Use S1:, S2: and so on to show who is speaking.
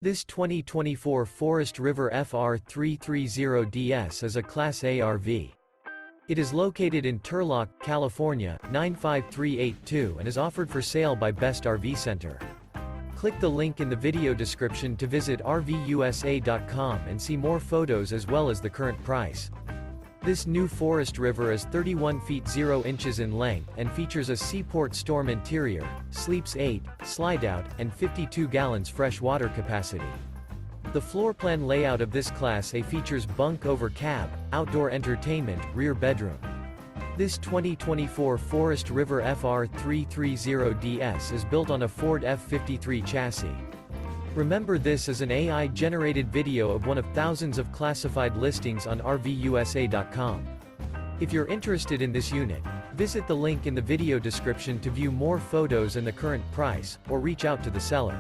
S1: This 2024 Forest River FR3 30DS is a Class A RV. It is located in Turlock, California, 95382 and is offered for sale by Best RV Center. Click the link in the video description to visit RVUSA.com and see more photos as well as the current price. This new Forest River is 31 feet 0 inches in length and features a Seaport Storm interior, sleeps 8, Slideout, and 52 gallons fresh water capacity. The floor plan layout of this Class A features bunk over cab, outdoor entertainment, rear bedroom. This 2024 Forest River FR3 30DS is built on a Ford F53 chassis. Remember, this is an AI-generated video of one of thousands of classified listings on RVUSA.com. If you're interested in this unit, visit the link in the video description to view more photos and the current price, or reach out to the seller.